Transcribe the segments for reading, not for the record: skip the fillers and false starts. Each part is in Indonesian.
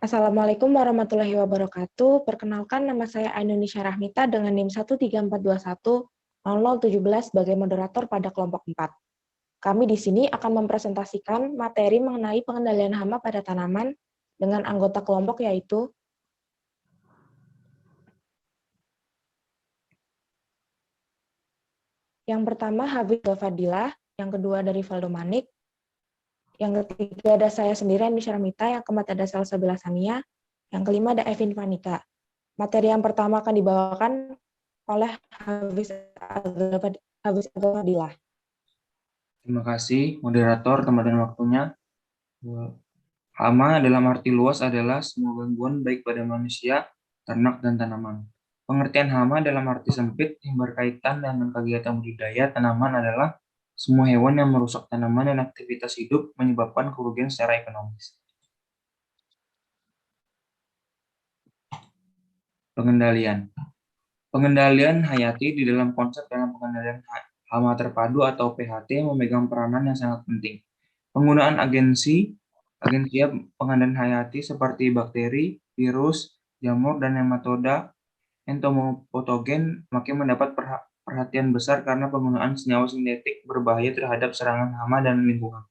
Assalamualaikum warahmatullahi wabarakatuh. Perkenalkan, nama saya Ainunisha Rahmita dengan NIM 134210017 sebagai moderator pada kelompok 4. Kami di sini akan mempresentasikan materi mengenai pengendalian hama pada tanaman dengan anggota kelompok yaitu yang pertama Habib Fadilah, yang kedua dari Valdo Manik, yang ketiga ada saya sendiri Ainunisha Rahmita, yang keempat ada Salsabila Sania, yang kelima ada Evin Vanika. Materi yang pertama akan dibawakan oleh Hafiz Fadilah. Terima kasih, moderator, tempat dan waktunya. Hama dalam arti luas adalah semua gangguan baik pada manusia, ternak, dan tanaman. Pengertian hama dalam arti sempit yang berkaitan dengan kegiatan budidaya tanaman adalah semua hewan yang merusak tanaman dan aktivitas hidup menyebabkan kerugian secara ekonomis. Pengendalian. Pengendalian hayati di dalam konsep dalam pengendalian hama terpadu atau PHT memegang peranan yang sangat penting. Penggunaan agensi pengendalian hayati seperti bakteri, virus, jamur, dan nematoda entomopotogen makin mendapat perhatian besar karena penggunaan senyawa sintetik berbahaya terhadap serangan hama dan lingkungan.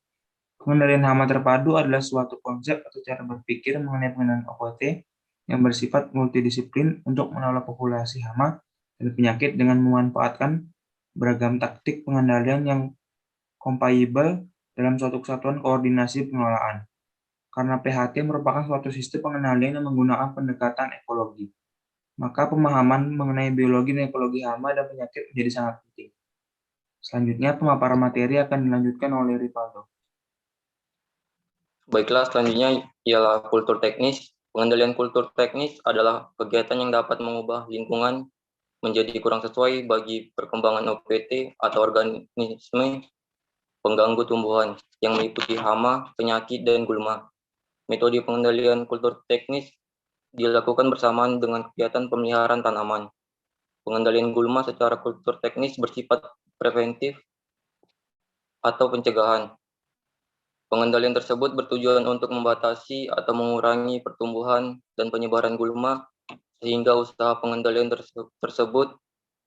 Pengendalian hama terpadu adalah suatu konsep atau cara berpikir mengenai pengendalian OPT yang bersifat multidisiplin untuk menolak populasi hama dan penyakit dengan memanfaatkan beragam taktik pengendalian yang compatible dalam suatu kesatuan koordinasi pengelolaan. Karena PHT merupakan suatu sistem pengendalian yang menggunakan pendekatan ekologi, maka pemahaman mengenai biologi dan ekologi hama dan penyakit menjadi sangat penting. Selanjutnya, pemaparan materi akan dilanjutkan oleh Rivaldo. Baiklah, selanjutnya ialah kultur teknis. Pengendalian kultur teknis adalah kegiatan yang dapat mengubah lingkungan menjadi kurang sesuai bagi perkembangan OPT atau organisme pengganggu tumbuhan yang meliputi hama, penyakit, dan gulma. Metode pengendalian kultur teknis dilakukan bersamaan dengan kegiatan pemeliharaan tanaman. Pengendalian gulma secara kultur teknis bersifat preventif atau pencegahan. Pengendalian tersebut bertujuan untuk membatasi atau mengurangi pertumbuhan dan penyebaran gulma, sehingga usaha pengendalian tersebut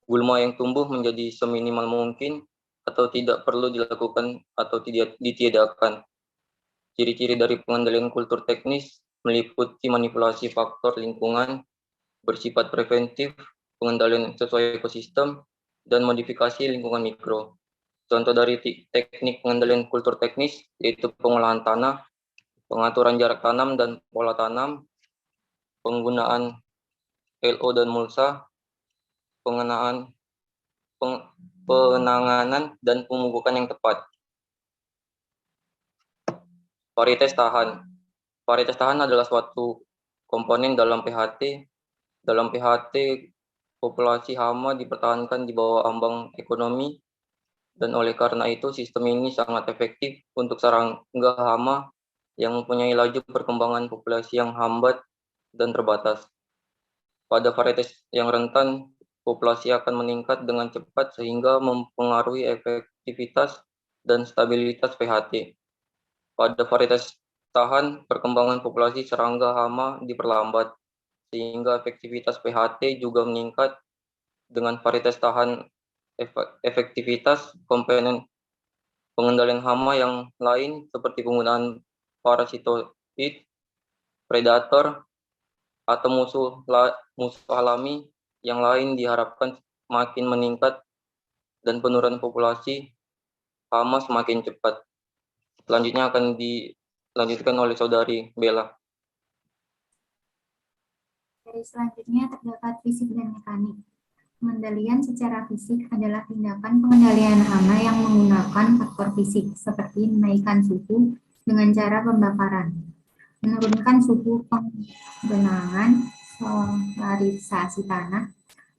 gulma yang tumbuh menjadi seminimal mungkin atau tidak perlu dilakukan atau tidak ditiadakan. Ciri-ciri dari pengendalian kultur teknis meliputi manipulasi faktor lingkungan, bersifat preventif, pengendalian sesuai ekosistem, dan modifikasi lingkungan mikro. Contoh dari teknik pengendalian kultur teknis yaitu pengolahan tanah, pengaturan jarak tanam dan pola tanam, penggunaan LO dan mulsa, penanganan dan pemupukan yang tepat. Varietas tahan. Varietas tahan adalah suatu komponen dalam PHT. Dalam PHT, populasi hama dipertahankan di bawah ambang ekonomi, dan oleh karena itu sistem ini sangat efektif untuk serangga hama yang mempunyai laju perkembangan populasi yang hambat dan terbatas. Pada varietas yang rentan, populasi akan meningkat dengan cepat sehingga mempengaruhi efektivitas dan stabilitas PHT. Pada varietas tahan, perkembangan populasi serangga hama diperlambat, sehingga efektivitas PHT juga meningkat. Dengan varietas tahan, efektivitas komponen pengendalian hama yang lain seperti penggunaan parasitoid, predator, atau musuh alami yang lain diharapkan makin meningkat dan penurunan populasi hama semakin cepat. Selanjutnya akan dilanjutkan oleh Saudari Bella. Dari selanjutnya terdapat fisik dan mekanik. Pengendalian secara fisik adalah tindakan pengendalian hama yang menggunakan faktor fisik seperti menaikkan suhu dengan cara pembakaran, menurunkan suhu penggenangan, solarisasi tanah,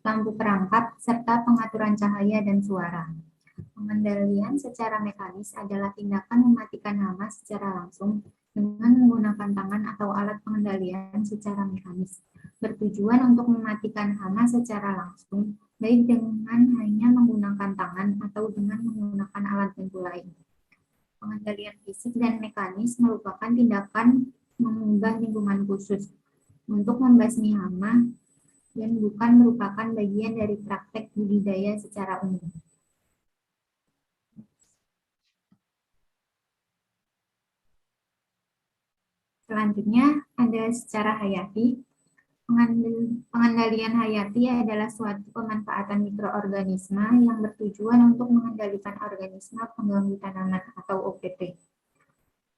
lampu perangkap, serta pengaturan cahaya dan suara. Pengendalian secara mekanis adalah tindakan mematikan hama secara langsung dengan menggunakan tangan atau alat pengendalian secara mekanis, bertujuan untuk mematikan hama secara langsung, baik dengan hanya menggunakan tangan atau dengan menggunakan alat bantu lain. Pengendalian fisik dan mekanis merupakan tindakan mengubah lingkungan khusus untuk membasmi hama dan bukan merupakan bagian dari praktek budidaya secara umum. Selanjutnya ada secara hayati. Pengendalian hayati adalah suatu pemanfaatan mikroorganisme yang bertujuan untuk mengendalikan organisme pengganggu tanaman atau OPT.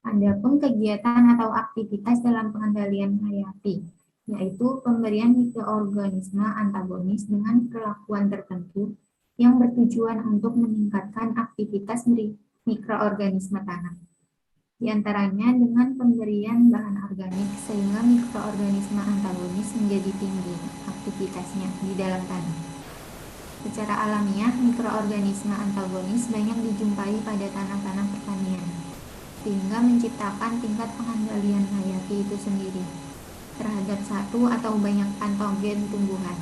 Adapun kegiatan atau aktivitas dalam pengendalian hayati, yaitu pemberian mikroorganisme antagonis dengan perlakuan tertentu yang bertujuan untuk meningkatkan aktivitas mikroorganisme tanah. Di antaranya dengan pemberian bahan organik sehingga mikroorganisme antagonis menjadi tinggi aktivitasnya di dalam tanah. Secara alamiah, mikroorganisme antagonis banyak dijumpai pada tanah-tanah pertanian, sehingga menciptakan tingkat pengendalian hayati itu sendiri terhadap satu atau banyak patogen tumbuhan,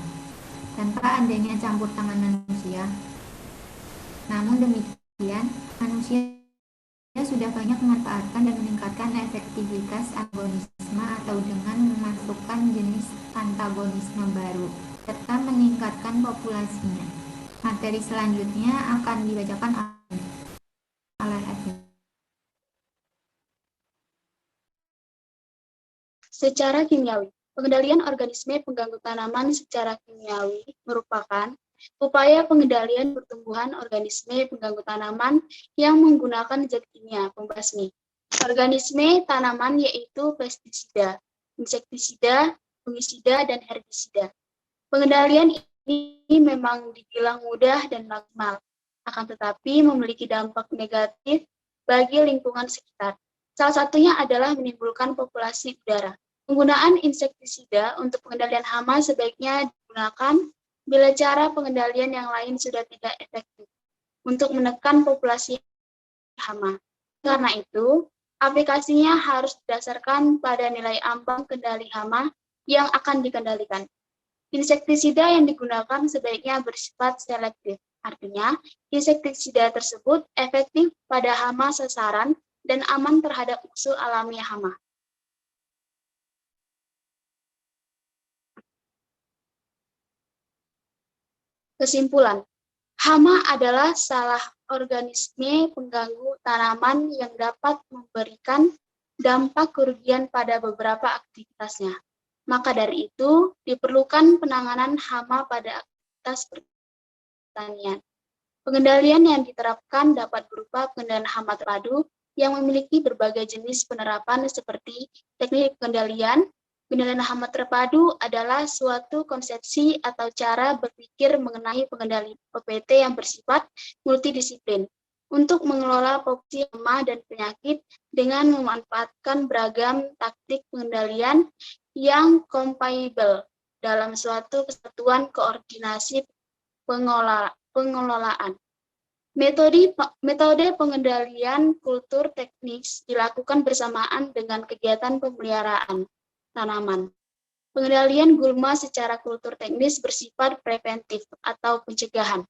tanpa adanya campur tangan manusia. Namun demikian, manusia sudah banyak memanfaatkan dan meningkatkan efektivitas antagonisme atau dengan memasukkan jenis antagonisme baru, serta meningkatkan populasinya. Materi selanjutnya akan dibacakan oleh Edwin. Secara kimiawi, pengendalian organisme pengganggu tanaman secara kimiawi merupakan upaya pengendalian pertumbuhan organisme pengganggu tanaman yang menggunakan zat kimia pembasmi organisme tanaman, yaitu pestisida, insektisida, fungisida, dan herbisida. Pengendalian ini memang dibilang mudah dan maksimal, akan tetapi memiliki dampak negatif bagi lingkungan sekitar. Salah satunya adalah menimbulkan populasi udara. Penggunaan insektisida untuk pengendalian hama sebaiknya digunakan bila cara pengendalian yang lain sudah tidak efektif untuk menekan populasi hama. Karena itu, aplikasinya harus didasarkan pada nilai ambang kendali hama yang akan dikendalikan. Insektisida yang digunakan sebaiknya bersifat selektif. Artinya, insektisida tersebut efektif pada hama sasaran dan aman terhadap musuh alami hama. Kesimpulan, hama adalah salah organisme pengganggu tanaman yang dapat memberikan dampak kerugian pada beberapa aktivitasnya. Maka dari itu, diperlukan penanganan hama pada aktivitas pertanian. Pengendalian yang diterapkan dapat berupa pengendalian hama terpadu yang memiliki berbagai jenis penerapan seperti teknik pengendalian. Pengendalian hama terpadu adalah suatu konsepsi atau cara berpikir mengenai pengendali OPT yang bersifat multidisiplin untuk mengelola populasi hama dan penyakit dengan memanfaatkan beragam taktik pengendalian yang compatible dalam suatu kesatuan koordinasi pengelolaan. Metode pengendalian kultur teknis dilakukan bersamaan dengan kegiatan pemeliharaan tanaman. Pengendalian gulma secara kultur teknis bersifat preventif atau pencegahan.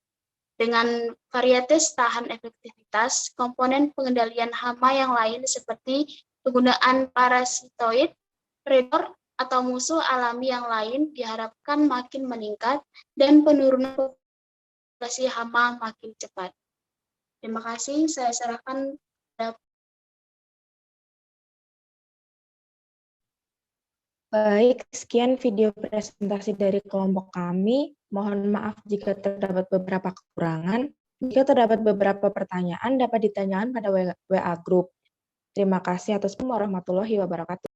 Dengan varietas tahan efektivitas, komponen pengendalian hama yang lain seperti penggunaan parasitoid, predor, atau musuh alami yang lain diharapkan makin meningkat dan penurunan populasi hama makin cepat. Terima kasih, saya serahkan kepada Baik, sekian video presentasi dari kelompok kami. Mohon maaf jika terdapat beberapa kekurangan. Jika terdapat beberapa pertanyaan, dapat ditanyakan pada WA Group. Terima kasih atas warahmatullahi wabarakatuh.